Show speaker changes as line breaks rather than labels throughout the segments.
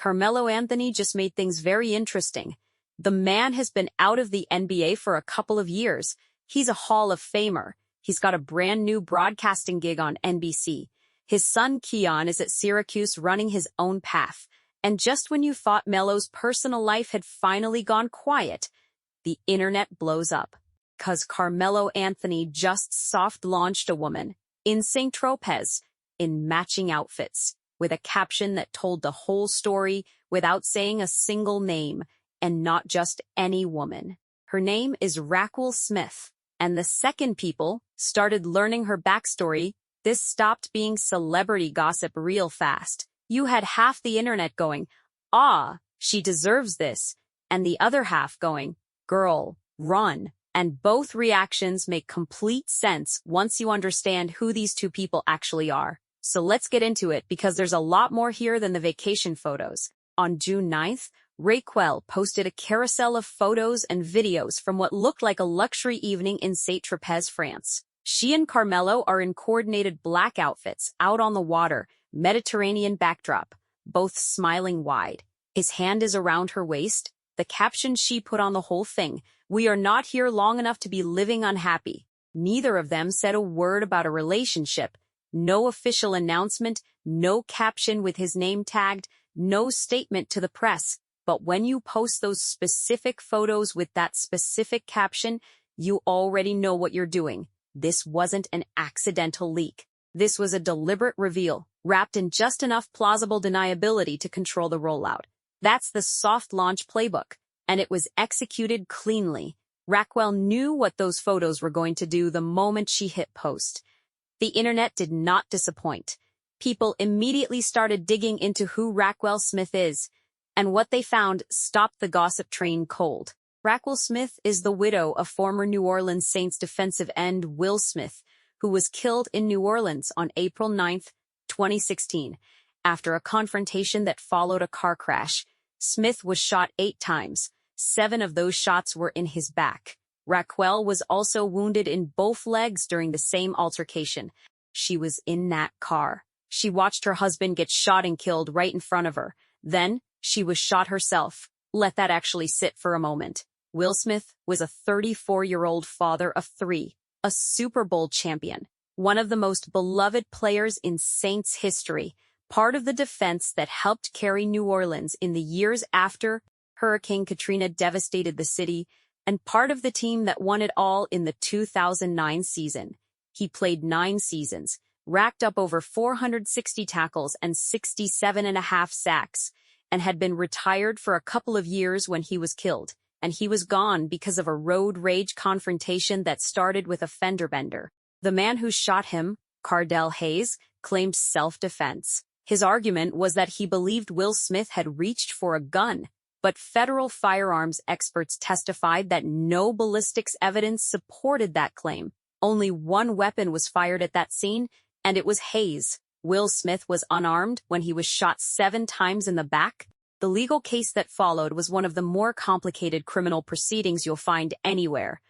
Carmelo Anthony just made things very interesting. The man has been out of the NBA for a couple of years. He's a Hall of Famer. He's got a brand new broadcasting gig on NBC. His son Keon is at Syracuse running his own path. And just when you thought Melo's personal life had finally gone quiet, the internet blows up. 'Cause Carmelo Anthony just soft-launched a woman in Saint-Tropez in matching outfits, with a caption that told the whole story without saying a single name, and not just any woman. Her name is Racquel Smith, and the second people started learning her backstory, this stopped being celebrity gossip real fast. You had half the internet going, "Ah, she deserves this," and the other half going, "Girl, run." And both reactions make complete sense once you understand who these two people actually are. So let's get into it because there's a lot more here than the vacation photos. On June 9th, Racquel posted a carousel of photos and videos from what looked like a luxury evening in Saint-Tropez, France. She and Carmelo are in coordinated black outfits, out on the water, Mediterranean backdrop, both smiling wide. His hand is around her waist. The caption she put on the whole thing, "We are not here long enough to be living unhappy." Neither of them said a word about a relationship. No official announcement, no caption with his name tagged, no statement to the press. But when you post those specific photos with that specific caption, you already know what you're doing. This wasn't an accidental leak. This was a deliberate reveal, wrapped in just enough plausible deniability to control the rollout. That's the soft launch playbook, and it was executed cleanly. Racquel knew what those photos were going to do the moment she hit post. The internet did not disappoint. People immediately started digging into who Racquel Smith is, and what they found stopped the gossip train cold. Racquel Smith is the widow of former New Orleans Saints defensive end Will Smith, who was killed in New Orleans on April 9, 2016, after a confrontation that followed a car crash. Smith was shot 8 times. 7 of those shots were in his back. Racquel was also wounded in both legs during the same altercation. She was in that car. She watched her husband get shot and killed right in front of her. Then, she was shot herself. Let that actually sit for a moment. Will Smith was a 34-year-old father of 3, a Super Bowl champion, one of the most beloved players in Saints history, part of the defense that helped carry New Orleans in the years after Hurricane Katrina devastated the city, and part of the team that won it all in the 2009 season. He played 9 seasons, racked up over 460 tackles and 67.5 sacks, and had been retired for a couple of years when he was killed, and he was gone because of a road rage confrontation that started with a fender bender. The man who shot him, Carmelo Hayes, claimed self-defense. His argument was that he believed Will Smith had reached for a gun, but federal firearms experts testified that no ballistics evidence supported that claim. Only one weapon was fired at that scene, and it was Hayes. Will Smith was unarmed when he was shot 7 times in the back. The legal case that followed was one of the more complicated criminal proceedings you'll find anywhere.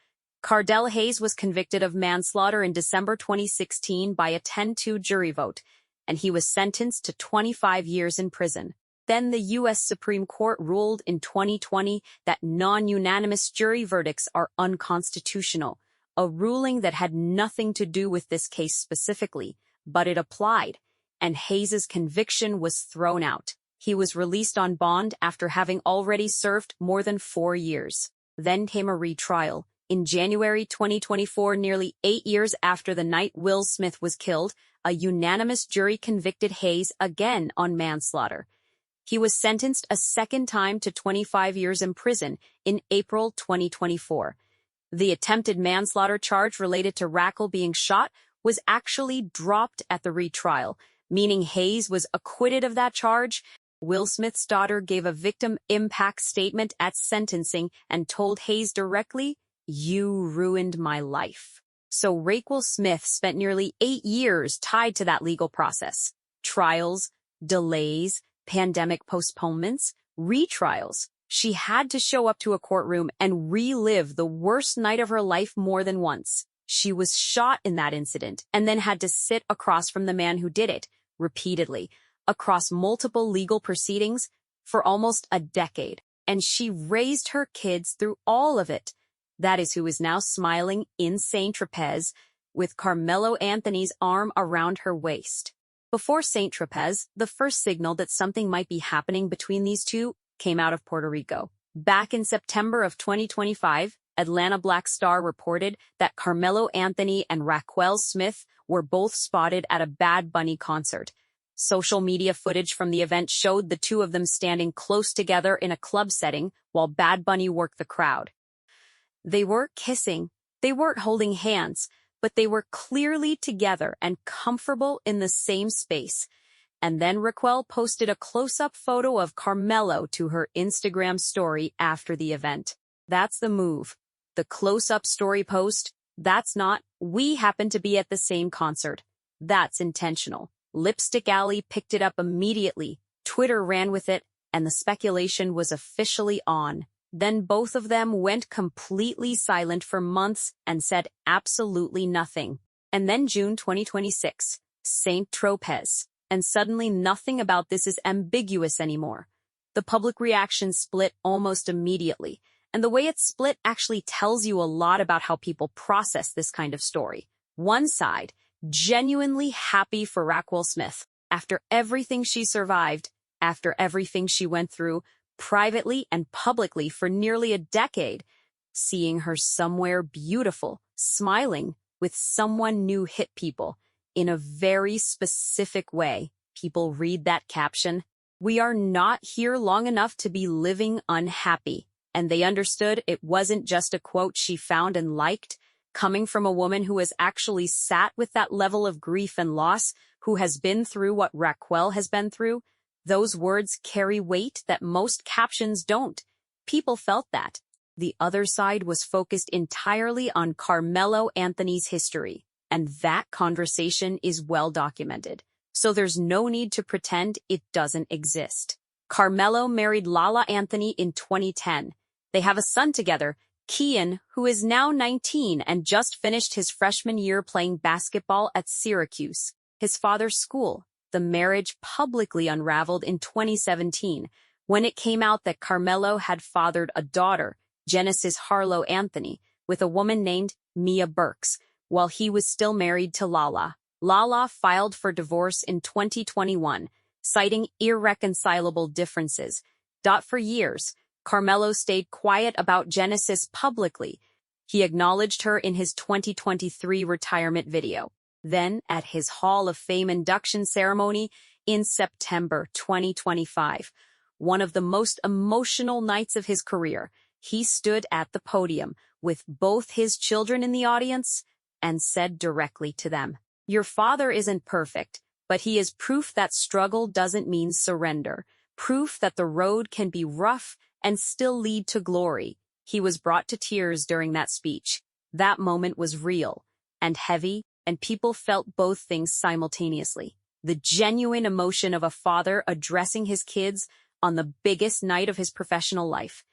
Carmelo Hayes was convicted of manslaughter in December 2016 by a 10-2 jury vote, and he was sentenced to 25 years in prison. Then the U.S. Supreme Court ruled in 2020 that non-unanimous jury verdicts are unconstitutional, a ruling that had nothing to do with this case specifically, but it applied, and Hayes's conviction was thrown out. He was released on bond after having already served more than 4 years. Then came a retrial. In January 2024, nearly 8 years after the night Will Smith was killed, a unanimous jury convicted Hayes again on manslaughter. He was sentenced a second time to 25 years in prison in April 2024. The attempted manslaughter charge related to Racquel being shot was actually dropped at the retrial, meaning Hayes was acquitted of that charge. Will Smith's daughter gave a victim impact statement at sentencing and told Hayes directly, "You ruined my life." So Racquel Smith spent nearly 8 years tied to that legal process. Trials, delays, pandemic postponements, retrials. She had to show up to a courtroom and relive the worst night of her life more than once. She was shot in that incident and then had to sit across from the man who did it, repeatedly, across multiple legal proceedings. for almost a decade, and she raised her kids through all of it. That is who is now smiling in Saint-Tropez with Carmelo Anthony's arm around her waist. Before Saint-Tropez, the first signal that something might be happening between these two came out of Puerto Rico. Back in September of 2025, Atlanta Black Star reported that Carmelo Anthony and Racquel Smith were both spotted at a Bad Bunny concert. Social media footage from the event showed the two of them standing close together in a club setting while Bad Bunny worked the crowd. They weren't kissing, they weren't holding hands, but they were clearly together and comfortable in the same space. And then Racquel posted a close-up photo of Carmelo to her Instagram story after the event. That's the move. The close-up story post, that's not, we happen to be at the same concert. That's intentional. Lipstick Alley picked it up immediately, Twitter ran with it, and the speculation was officially on. Then both of them went completely silent for months and said absolutely nothing. And then June 2026, Saint-Tropez. And suddenly nothing about this is ambiguous anymore. The public reaction split almost immediately, and the way it split actually tells you a lot about how people process this kind of story. One side, genuinely happy for Racquel Smith. After everything she survived, after everything she went through, privately and publicly for nearly a decade, seeing her somewhere beautiful, smiling with someone new hit people in a very specific way. People read that caption, "We are not here long enough to be living unhappy." And they understood it wasn't just a quote she found and liked, coming from a woman who has actually sat with that level of grief and loss, who has been through what Racquel has been through. Those words carry weight that most captions don't. People felt that. The other side was focused entirely on Carmelo Anthony's history, and that conversation is well documented. So there's no need to pretend it doesn't exist. Carmelo married Lala Anthony in 2010. They have a son together, Kian, who is now 19 and just finished his freshman year playing basketball at Syracuse, his father's school. The marriage publicly unraveled in 2017 when it came out that Carmelo had fathered a daughter, Genesis Harlow Anthony, with a woman named Mia Burks, while he was still married to Lala. Lala filed for divorce in 2021, citing irreconcilable differences. For years, Carmelo stayed quiet about Genesis publicly. He acknowledged her in his 2023 retirement video. Then, at his Hall of Fame induction ceremony in September 2025, one of the most emotional nights of his career, he stood at the podium with both his children in the audience and said directly to them, "Your father isn't perfect, but he is proof that struggle doesn't mean surrender, proof that the road can be rough and still lead to glory." He was brought to tears during that speech. That moment was real and heavy, and people felt both things simultaneously. The genuine emotion of a father addressing his kids on the biggest night of his professional life,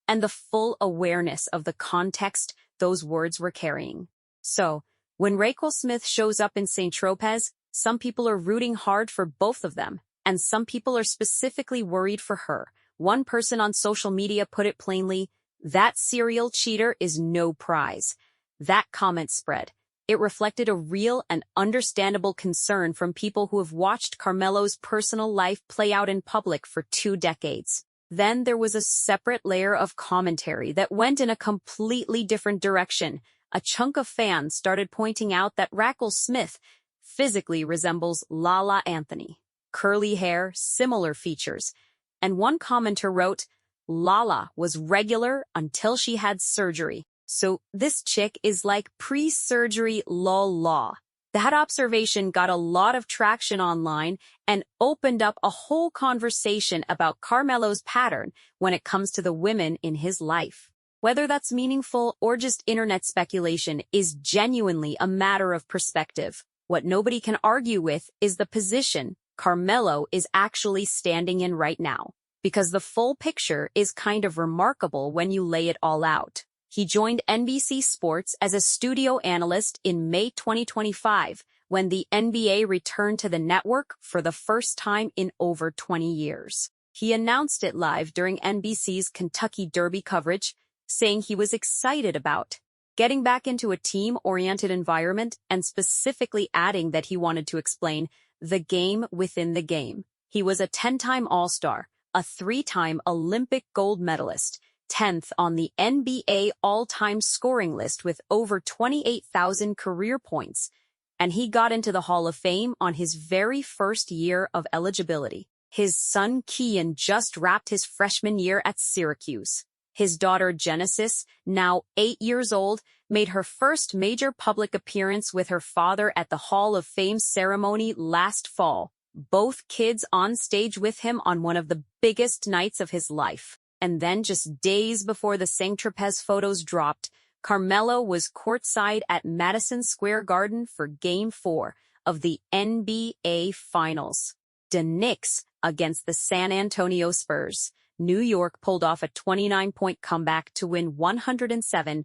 and the full awareness of the context those words were carrying. So, when Racquel Smith shows up in Saint-Tropez, some people are rooting hard for both of them, and some people are specifically worried for her. One person on social media put it plainly, "That serial cheater is no prize." That comment spread. It reflected a real and understandable concern from people who have watched Carmelo's personal life play out in public for 2 decades. Then there was a separate layer of commentary that went in a completely different direction. A chunk of fans started pointing out that Racquel Smith physically resembles Lala Anthony. Curly hair, similar features. And one commenter wrote, "Lala was regular until she had surgery. So this chick is like pre-surgery lol." That observation got a lot of traction online and opened up a whole conversation about Carmelo's pattern when it comes to the women in his life. Whether that's meaningful or just internet speculation is genuinely a matter of perspective. What nobody can argue with is the position Carmelo is actually standing in right now, because the full picture is kind of remarkable when you lay it all out. He joined NBC Sports as a studio analyst in May 2025, when the NBA returned to the network for the first time in over 20 years. He announced it live during NBC's Kentucky Derby coverage, saying he was excited about getting back into a team-oriented environment and specifically adding that he wanted to explain the game within the game. He was a 10-time All-Star, a 3-time Olympic gold medalist, 10th on the NBA all-time scoring list with over 28,000 career points, and he got into the Hall of Fame on his very first year of eligibility. His son Kian just wrapped his freshman year at Syracuse. His daughter Genesis, now 8 years old, made her first major public appearance with her father at the Hall of Fame ceremony last fall, both kids on stage with him on one of the biggest nights of his life. And then just days before the Saint-Tropez photos dropped, Carmelo was courtside at Madison Square Garden for Game 4 of the NBA Finals. The Knicks against the San Antonio Spurs. New York pulled off a 29-point comeback to win 107-106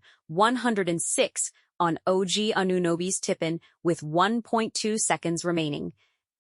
on OG Anunoby's tip-in with 1.2 seconds remaining.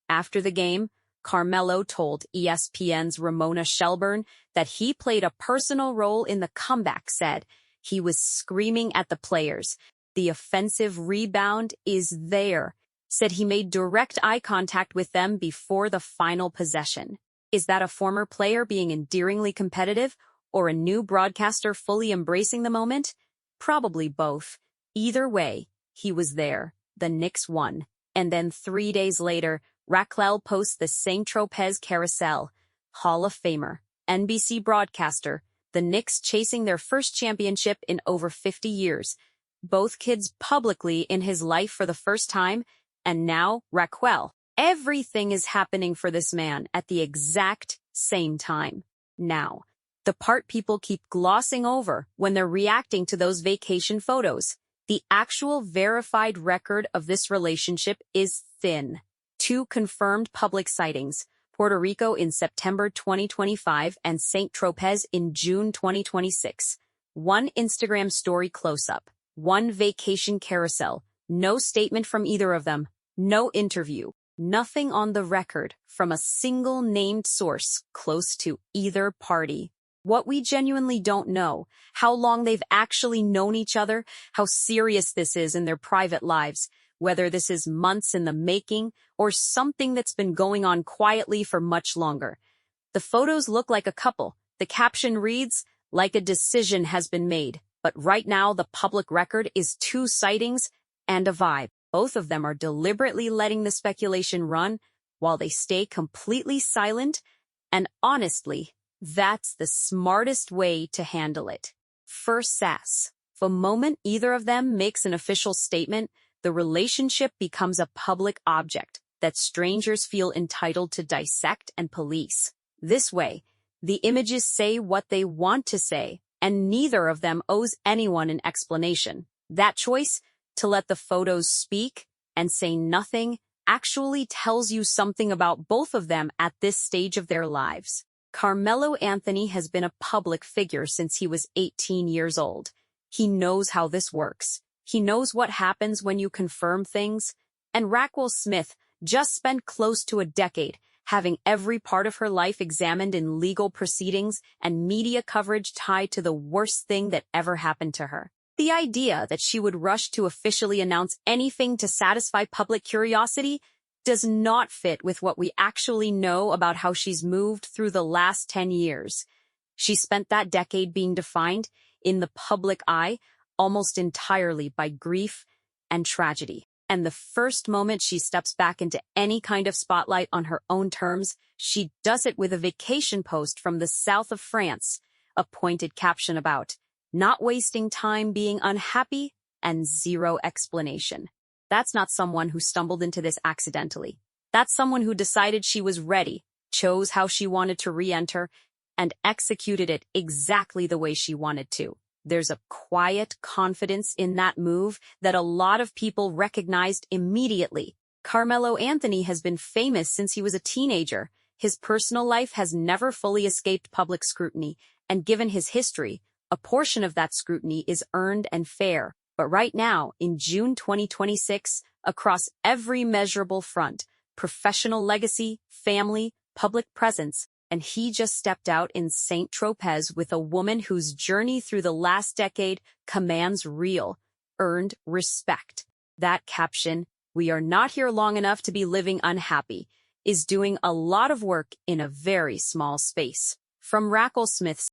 After the game, Carmelo told ESPN's Ramona Shelburne that he played a personal role in the comeback, said he was screaming at the players. The offensive rebound is there, said he made direct eye contact with them before the final possession. Is that a former player being endearingly competitive or a new broadcaster fully embracing the moment? Probably both. Either way, he was there. The Knicks won. And then 3 days later, Racquel posts the Saint-Tropez carousel. Hall of Famer, NBC broadcaster, the Knicks chasing their first championship in over 50 years. Both kids publicly in his life for the first time, and now Racquel. Everything is happening for this man at the exact same time. Now, the part people keep glossing over when they're reacting to those vacation photos. The actual verified record of this relationship is thin. 2 confirmed public sightings, Puerto Rico in September 2025 and Saint-Tropez in June 2026. 1 Instagram story close-up, 1 vacation carousel, no statement from either of them, no interview. Nothing on the record from a single named source close to either party. What we genuinely don't know, how long they've actually known each other, how serious this is in their private lives, whether this is months in the making or something that's been going on quietly for much longer. The photos look like a couple. The caption reads, like a decision has been made, but right now the public record is 2 sightings and a vibe. Both of them are deliberately letting the speculation run while they stay completely silent, and honestly, that's the smartest way to handle it. For sass, the moment either of them makes an official statement, the relationship becomes a public object that strangers feel entitled to dissect and police. This way, the images say what they want to say, and neither of them owes anyone an explanation. That choice, to let the photos speak and say nothing, actually tells you something about both of them at this stage of their lives. Carmelo Anthony has been a public figure since he was 18 years old. He knows how this works. He knows what happens when you confirm things. And Racquel Smith just spent close to a decade having every part of her life examined in legal proceedings and media coverage tied to the worst thing that ever happened to her. The idea that she would rush to officially announce anything to satisfy public curiosity does not fit with what we actually know about how she's moved through the last 10 years. She spent that decade being defined, in the public eye, almost entirely by grief and tragedy. And the first moment she steps back into any kind of spotlight on her own terms, she does it with a vacation post from the south of France, a pointed caption about not wasting time being unhappy, and 0 explanation. That's not someone who stumbled into this accidentally. That's someone who decided she was ready, chose how she wanted to re-enter, and executed it exactly the way she wanted to. There's a quiet confidence in that move that a lot of people recognized immediately. Carmelo Anthony has been famous since he was a teenager. His personal life has never fully escaped public scrutiny, and given his history, a portion of that scrutiny is earned and fair. But right now, in June 2026, across every measurable front, professional legacy, family, public presence, and he just stepped out in Saint-Tropez with a woman whose journey through the last decade commands real, earned respect. That caption, "We are not here long enough to be living unhappy," is doing a lot of work in a very small space. From Racquel Smith's